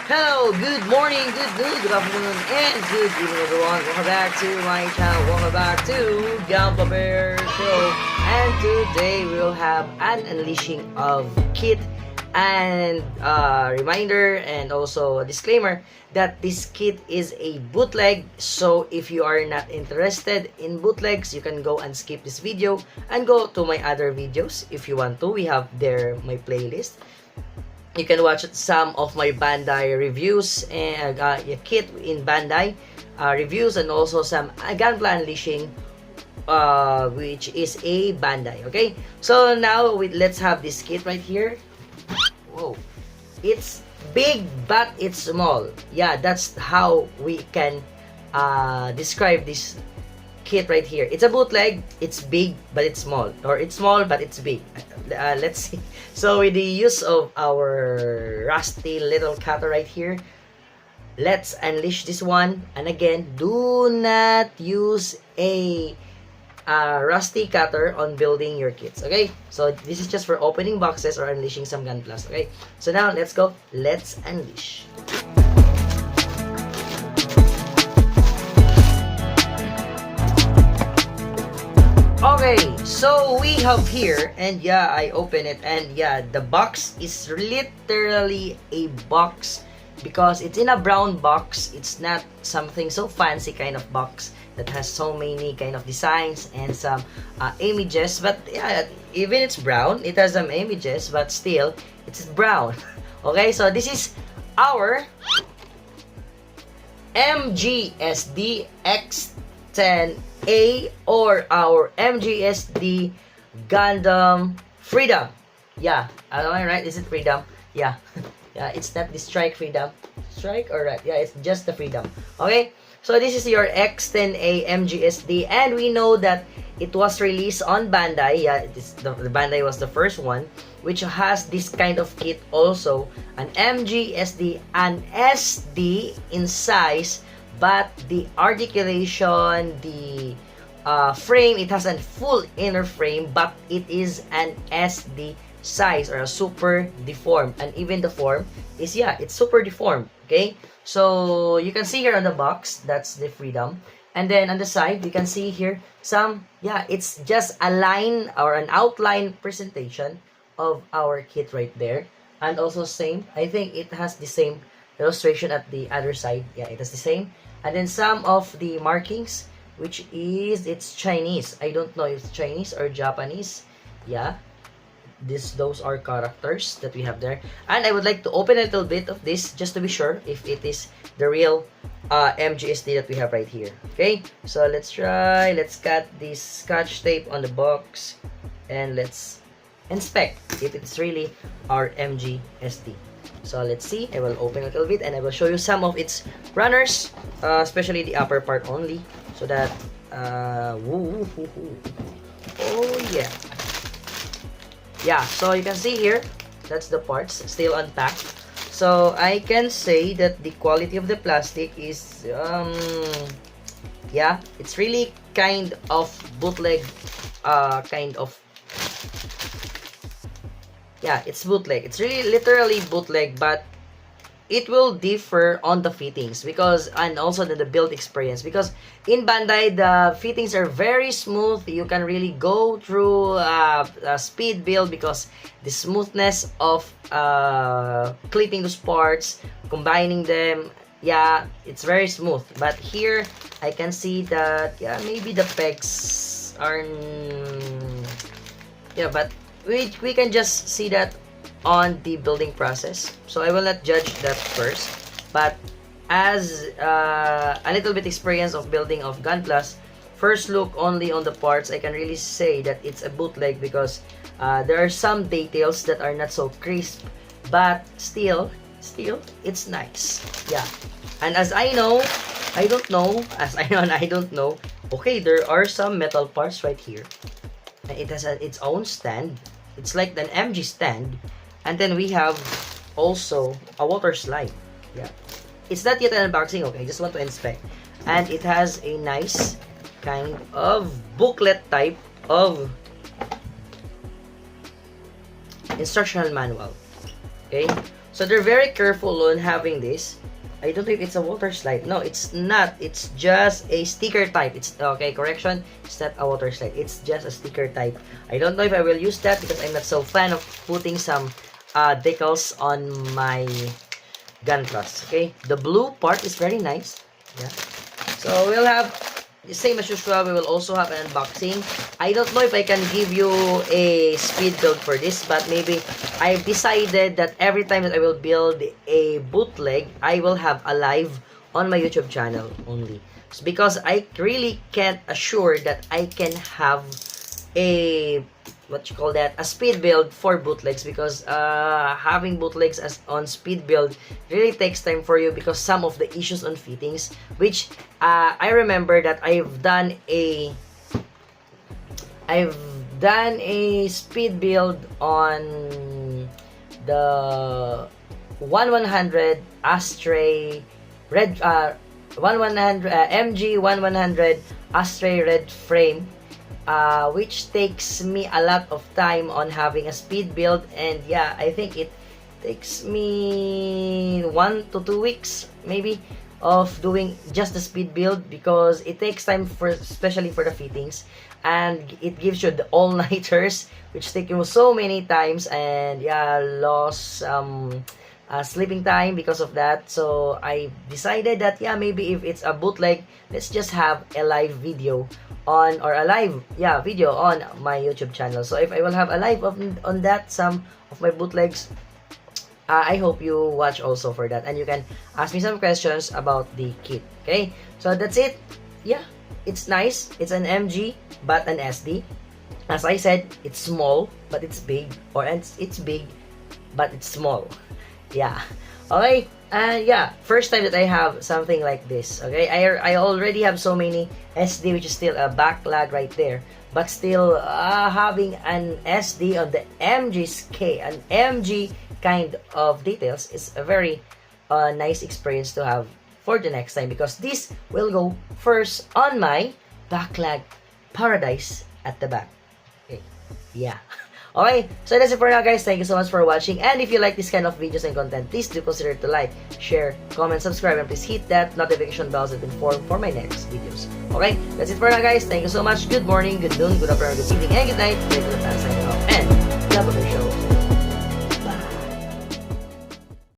Hello, good morning, good noon, good afternoon, and good evening everyone. Welcome back to my channel. Welcome back to Gampa Bear Show. And today we'll have an unleashing of Kit and reminder and also a disclaimer that this kit is a bootleg. So if you are not interested in bootlegs, you can go and skip this video and go to my other videos if you want to. We have there my playlist. You can watch some of my Bandai reviews and kit in Bandai reviews, and also some Gunpla Unleashing, which is a Bandai. Okay, so now let's have this kit right here. Whoa, it's big but it's small. Yeah, that's how we can describe this kit right here. It's a bootleg. It's big but it's small, or it's small but it's big. Let's see. So with the use of our rusty little cutter right here, let's unleash this one. And again, do not use a rusty cutter on building your kits. Okay, so this is just for opening boxes or unleashing some Gunplas. Okay, so now let's go. Let's unleash. Okay, so we have here, and yeah, I open it, and yeah, the box is literally a box because it's in a brown box. It's not something so fancy kind of box that has so many kind of designs and some images. But yeah, even it's brown, it has some images, but still, it's brown. Okay, so this is our MGSD X10A, or our MGSD Gundam Freedom. Yeah, am I right? Is it Freedom? Yeah. Yeah, it's not the Strike Freedom. Strike, or right? Yeah, it's just the Freedom. Okay, so this is your X10A MGSD, and we know that it was released on Bandai. Yeah, the Bandai was the first one, which has this kind of kit also, an MGSD, an SD in size, but the articulation, the frame, it has a full inner frame, but it is an SD size, or a super deformed, and even the form is, yeah, it's super deformed. Okay, so you can see here on the box, that's the Freedom, and then on the side you can see here some, yeah, it's just a line or an outline presentation of our kit right there. And also same, I think it has the same illustration at the other side. Yeah, it has the same. And then some of the markings, which is, it's Chinese. I don't know if it's Chinese or Japanese. Yeah, those are characters that we have there. And I would like to open a little bit of this just to be sure if it is the real MGSD that we have right here. Okay, so let's try. Let's cut this scotch tape on the box, and let's inspect if it's really our MGSD. So let's see. I will open a little bit and I will show you some of its runners, especially the upper part only, so that oh yeah. Yeah, so you can see here, that's the parts still unpacked. So I can say that the quality of the plastic is yeah, it's really kind of bootleg, kind of, yeah, it's bootleg. It's really literally bootleg, but it will differ on the fittings, because, and also the build experience, because in Bandai the fittings are very smooth. You can really go through a speed build because the smoothness of clipping those parts, combining them, yeah, it's very smooth. But here I can see that, yeah, maybe the pegs are, yeah, but we can just see that on the building process, so I will not judge that first. But as a little bit experience of building of Gunplas, first look only on the parts, I can really say that it's a bootleg, because there are some details that are not so crisp, but still it's nice. Yeah, and as I know, I don't know, as I know and I don't know, okay, there are some metal parts right here. It has its own stand. It's like an MG stand. And then we have also a water slide. Yeah, it's not yet an unboxing. Okay, I just want to inspect. And it has a nice kind of booklet type of instructional manual. Okay, So they're very careful on having this. I don't think it's a water slide. No, it's not. It's just a sticker type. It's okay, correction. It's not a water slide. It's just a sticker type. I don't know if I will use that because I'm not so fan of putting some decals on my gun truss. Okay, the blue part is very nice. Yeah. So we'll have the same as usual. We will also have an unboxing. I don't know if I can give you a speed build for this, but maybe I've decided that every time that I will build a bootleg, I will have a live on my YouTube channel only. It's because I really can't assure that I can have a a speed build for bootlegs, because having bootlegs as on speed build really takes time for you because some of the issues on fittings, which I remember that I've done a speed build on the 1100 Astray red 1100 MG 1100 Astray red frame, which takes me a lot of time on having a speed build, and yeah, I think it takes me 1 to 2 weeks maybe of doing just the speed build, because it takes time for, especially for the fittings, and it gives you the all-nighters which take you so many times, and yeah, lost sleeping time because of that. So I decided that yeah, maybe if it's a bootleg, let's just have a live video on, or a live video on my YouTube channel. So if I will have a live on that, some of my bootlegs, I hope you watch also for that, and you can ask me some questions about the kit. Okay, so that's it. Yeah, it's nice. It's an MG but an SD. As I said, it's small but it's big, or it's big but it's small. Yeah. Okay. And yeah, first time that I have something like this. Okay, I already have so many SD, which is still a backlog right there, but still having an SD on the an MG kind of details is a very nice experience to have for the next time, because this will go first on my backlog paradise at the back. Okay. Yeah. Okay, so that's it for now, guys. Thank you so much for watching, and if you like this kind of videos and content, please do consider to like, share, comment, subscribe, and please hit that notification bell to be informed for my next videos. Okay, that's it for now, guys. Thank you so much. Good morning, good noon, good afternoon, good evening, and good night. Signing off, and God bless.